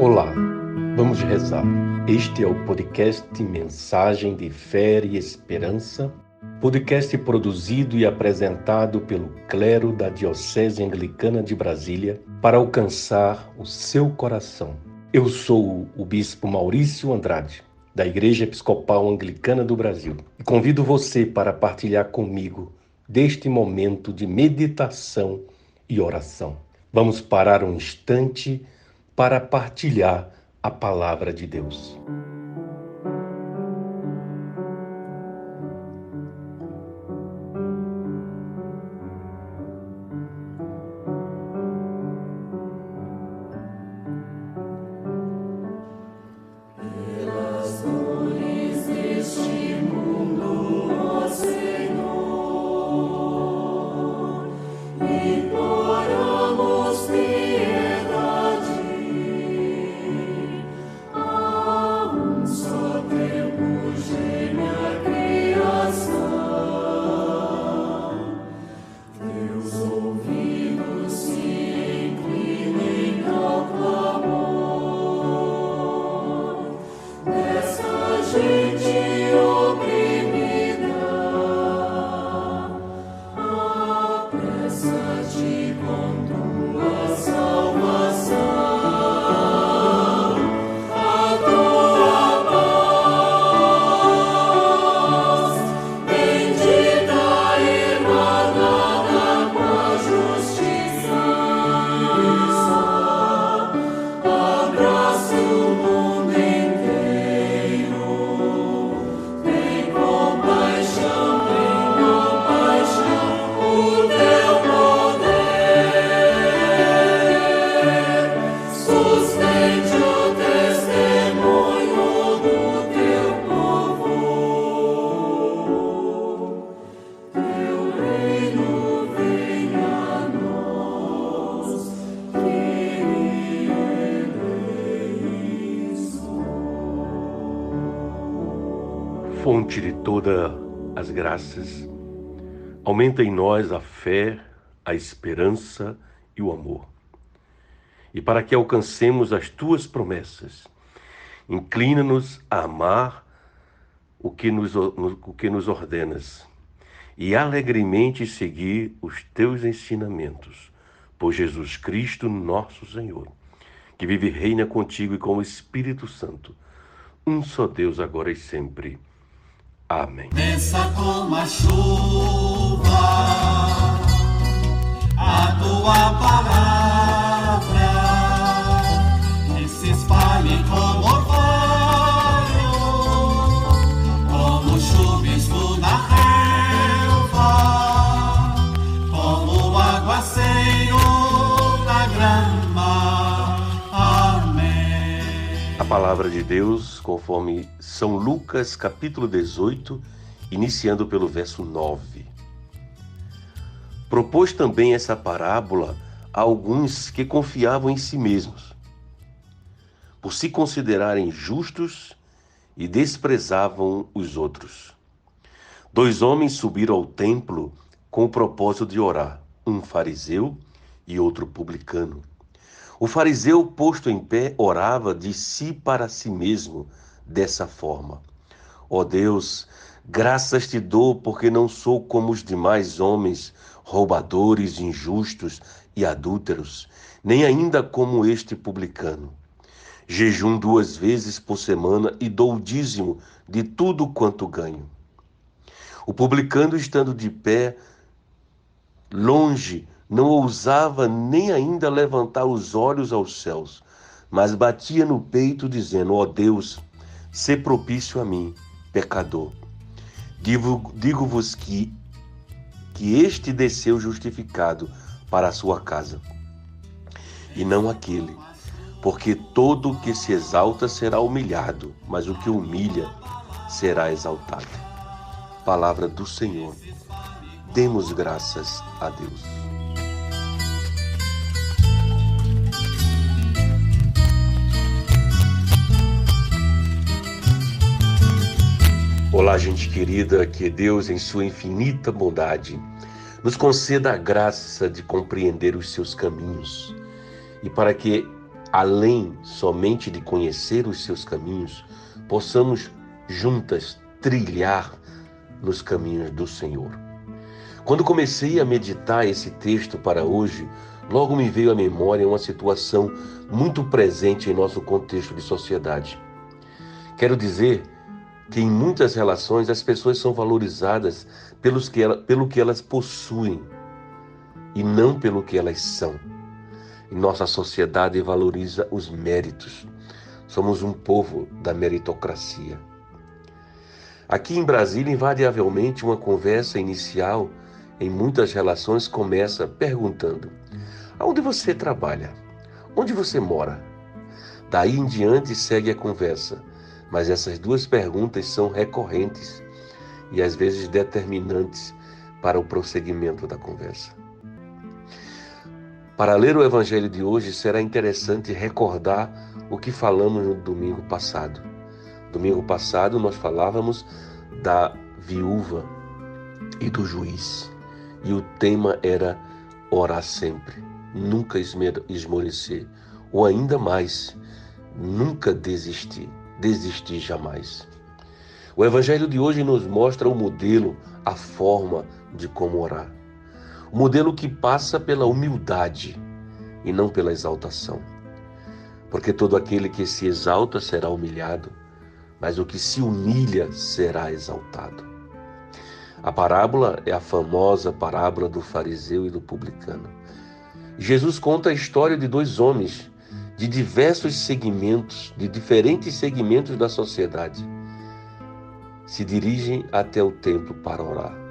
Olá, vamos rezar. Este é o podcast Mensagem de Fé e Esperança, podcast produzido e apresentado pelo clero da Diocese Anglicana de Brasília para alcançar o seu coração. Eu sou o Bispo Maurício Andrade, da Igreja Episcopal Anglicana do Brasil, e convido você para partilhar comigo deste momento de meditação e oração. Vamos parar um instante para partilhar a palavra de Deus. Fonte de todas as graças, aumenta em nós a fé, a esperança e o amor. E para que alcancemos as tuas promessas, inclina-nos a amar o que nos ordenas e alegremente seguir os teus ensinamentos. Por Jesus Cristo, nosso Senhor, que vive e reina contigo e com o Espírito Santo, um só Deus, agora e sempre. Amém. Desça como a chuva, a tua palavra, e se espalhe como orvalho, como chuvisco na relva, como aguaceiro na grama. Amém. A palavra de Deus, conforme São Lucas, capítulo 18, iniciando pelo verso 9. Propôs também essa parábola a alguns que confiavam em si mesmos, por se considerarem justos e desprezavam os outros. 2 homens subiram ao templo com o propósito de orar, um fariseu e outro publicano. O fariseu, posto em pé, orava de si para si mesmo, dessa forma: ó Deus, graças te dou porque não sou como os demais homens, roubadores, injustos e adúlteros, nem ainda como este publicano. Jejum 2 vezes por semana e dou o dízimo de tudo quanto ganho. O publicano, estando de pé, longe, não ousava nem ainda levantar os olhos aos céus, mas batia no peito, dizendo: ó Deus, sê propício a mim, pecador. Digo-vos que este desceu justificado para a sua casa, e não aquele, porque todo o que se exalta será humilhado, mas o que humilha será exaltado. Palavra do Senhor. Demos graças a Deus. Olá, gente querida, que Deus, em sua infinita bondade, nos conceda a graça de compreender os seus caminhos e para que além somente de conhecer os seus caminhos, possamos juntas trilhar nos caminhos do Senhor. Quando comecei a meditar esse texto para hoje, logo me veio à memória uma situação muito presente em nosso contexto de sociedade. Quero dizer que em muitas relações as pessoas são valorizadas pelo que elas possuem e não pelo que elas são. E nossa sociedade valoriza os méritos. Somos um povo da meritocracia. Aqui em Brasília, invariavelmente, uma conversa inicial em muitas relações começa perguntando: aonde você trabalha? Onde você mora? Daí em diante segue a conversa, mas essas duas perguntas são recorrentes e às vezes determinantes para o prosseguimento da conversa. Para ler o Evangelho de hoje, será interessante recordar o que falamos no domingo passado. Domingo passado nós falávamos da viúva e do juiz. E o tema era orar sempre, nunca esmorecer. Ou ainda mais, nunca desistir jamais. O Evangelho de hoje nos mostra o modelo, a forma de como orar. O modelo que passa pela humildade e não pela exaltação. Porque todo aquele que se exalta será humilhado, mas o que se humilha será exaltado. A parábola é a famosa parábola do fariseu e do publicano. Jesus conta a história de dois homens de diferentes segmentos da sociedade. Se dirigem até o templo para orar.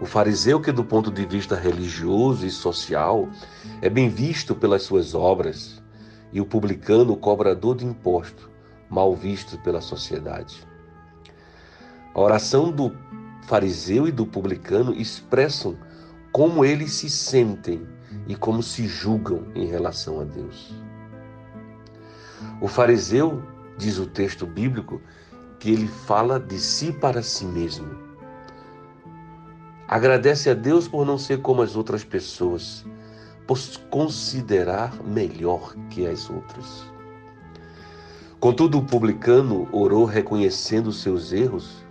O fariseu, que do ponto de vista religioso e social é bem visto pelas suas obras, e o publicano, o cobrador de imposto, mal visto pela sociedade. A oração do fariseu e do publicano expressam como eles se sentem e como se julgam em relação a Deus. O fariseu, diz o texto bíblico, que ele fala de si para si mesmo. Agradece a Deus por não ser como as outras pessoas, por se considerar melhor que as outras. Contudo, o publicano orou reconhecendo seus erros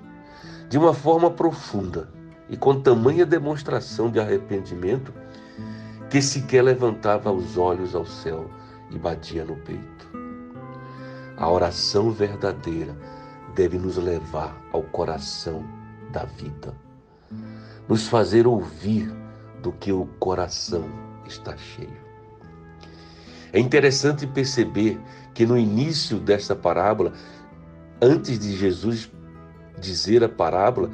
de uma forma profunda e com tamanha demonstração de arrependimento que sequer levantava os olhos ao céu e batia no peito. A oração verdadeira deve nos levar ao coração da vida, nos fazer ouvir do que o coração está cheio. É interessante perceber que no início desta parábola, antes de Jesus dizer a parábola,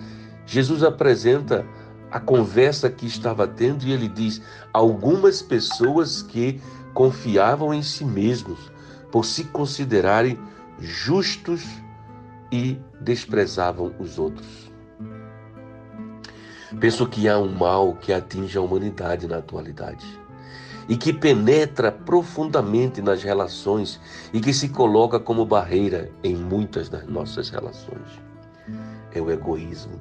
Jesus apresenta a conversa que estava tendo e ele diz: algumas pessoas que confiavam em si mesmos por se considerarem justos e desprezavam os outros. Penso que há um mal que atinge a humanidade na atualidade e que penetra profundamente nas relações e que se coloca como barreira em muitas das nossas relações. É o egoísmo,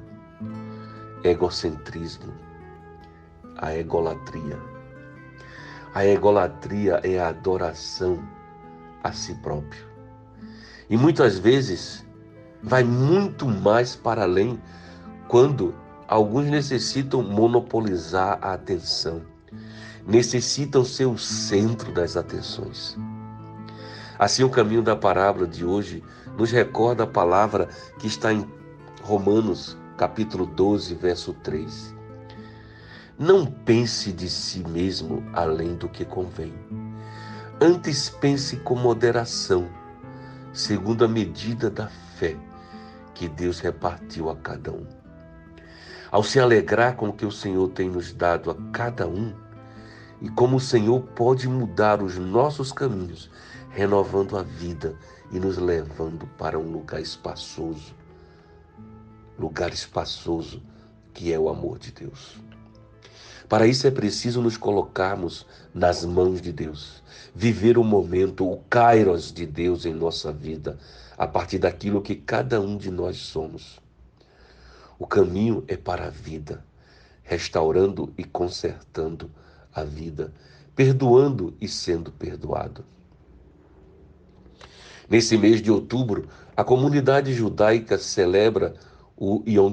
egocentrismo, a egolatria. A egolatria é a adoração a si próprio. E muitas vezes vai muito mais para além quando alguns necessitam monopolizar a atenção, necessitam ser o centro das atenções. Assim, o caminho da parábola de hoje nos recorda a palavra que está em Romanos, capítulo 12, verso 3. Não pense de si mesmo além do que convém. Antes pense com moderação, segundo a medida da fé que Deus repartiu a cada um. Ao se alegrar com o que o Senhor tem nos dado a cada um, e como o Senhor pode mudar os nossos caminhos, renovando a vida e nos levando para um lugar espaçoso que é o amor de Deus. Para isso é preciso nos colocarmos nas mãos de Deus, viver o momento, o kairos de Deus em nossa vida, a partir daquilo que cada um de nós somos. O caminho é para a vida, restaurando e consertando a vida, perdoando e sendo perdoado. Nesse mês de outubro, a comunidade judaica celebra o Yom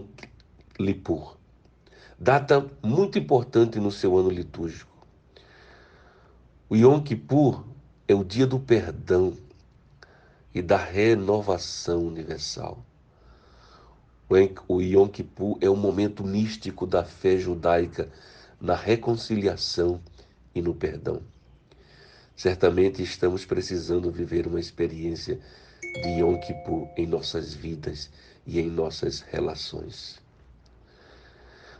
Kippur, data muito importante no seu ano litúrgico. O Yom Kippur é o dia do perdão e da renovação universal. O Yom Kippur é um momento místico da fé judaica na reconciliação e no perdão. Certamente estamos precisando viver uma experiência de Yom Kippur em nossas vidas e em nossas relações.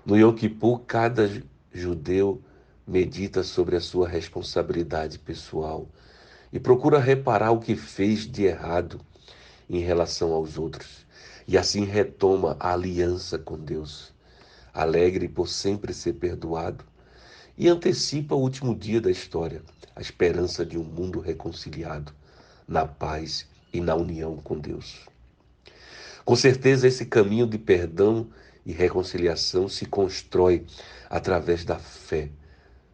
No Yom Kippur, cada judeu medita sobre a sua responsabilidade pessoal e procura reparar o que fez de errado em relação aos outros, e assim retoma a aliança com Deus, alegre por sempre ser perdoado, e antecipa o último dia da história, a esperança de um mundo reconciliado, na paz e na união com Deus. Com certeza, esse caminho de perdão e reconciliação se constrói através da fé,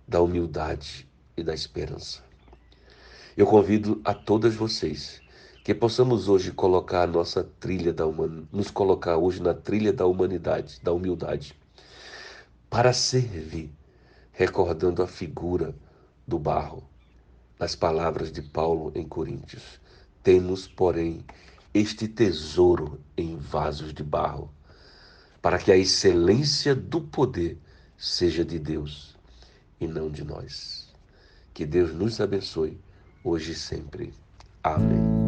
da humildade e da esperança. Eu convido a todas vocês que possamos hoje colocar a nossa trilha nos colocar hoje na trilha da humanidade, da humildade, para servir, recordando a figura do barro, nas palavras de Paulo em Coríntios. Temos, porém, este tesouro em vasos de barro, para que a excelência do poder seja de Deus e não de nós. Que Deus nos abençoe, hoje e sempre. Amém.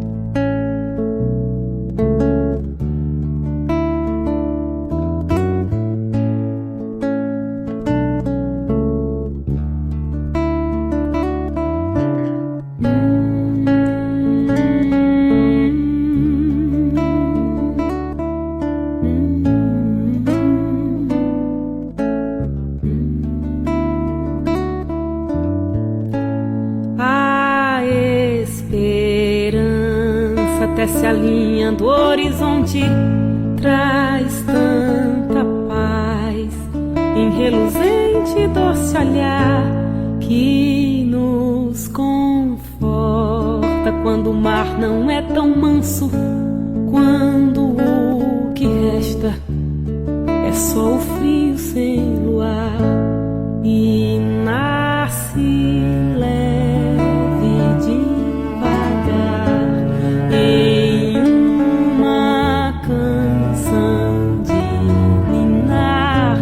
Tece a linha do horizonte, traz tanta paz em reluzente doce olhar que nos conforta quando o mar não é tão manso, quando o que resta é só o frio sem luar e nasce leve devagar em uma canção de ninar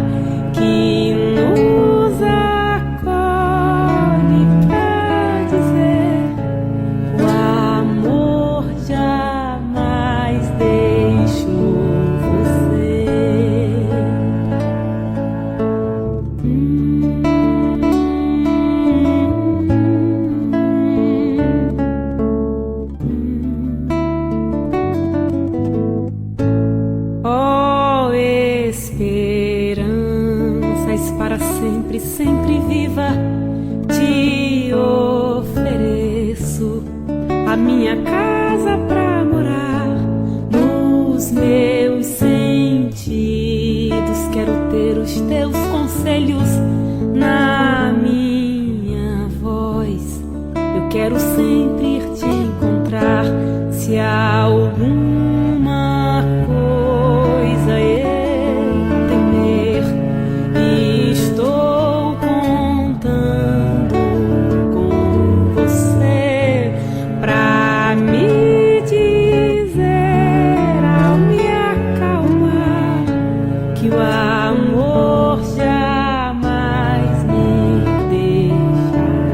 que nos acolhe pra dizer: o amor jamais deixou você. Esperanças para sempre, sempre viva, te ofereço a minha casa pra morar. Nos meus sentidos quero ter os teus conselhos na minha voz. Eu quero sempre ir te encontrar. Se há alguma coisa estou contando com você pra me dizer ao me acalmar que o amor jamais me deixará.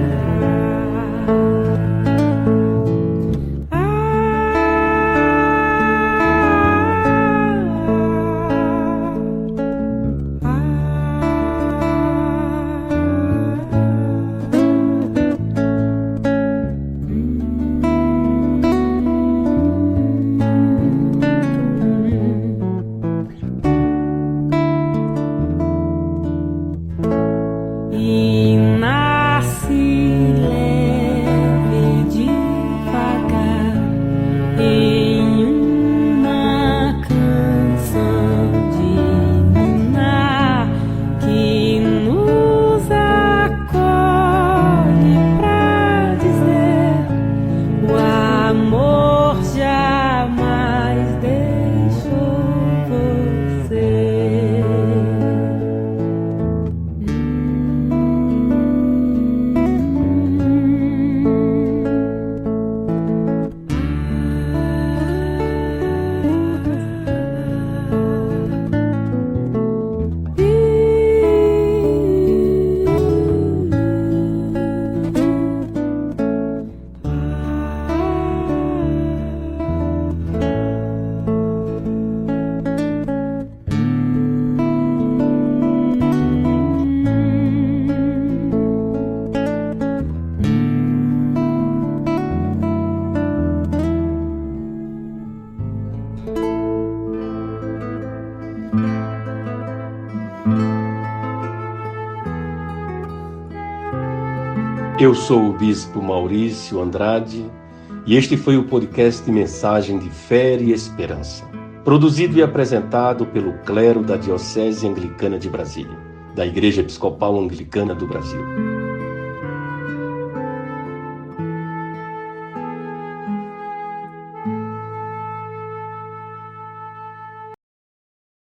Eu sou o Bispo Maurício Andrade e este foi o podcast Mensagem de Fé e Esperança, produzido e apresentado pelo clero da Diocese Anglicana de Brasília, da Igreja Episcopal Anglicana do Brasil.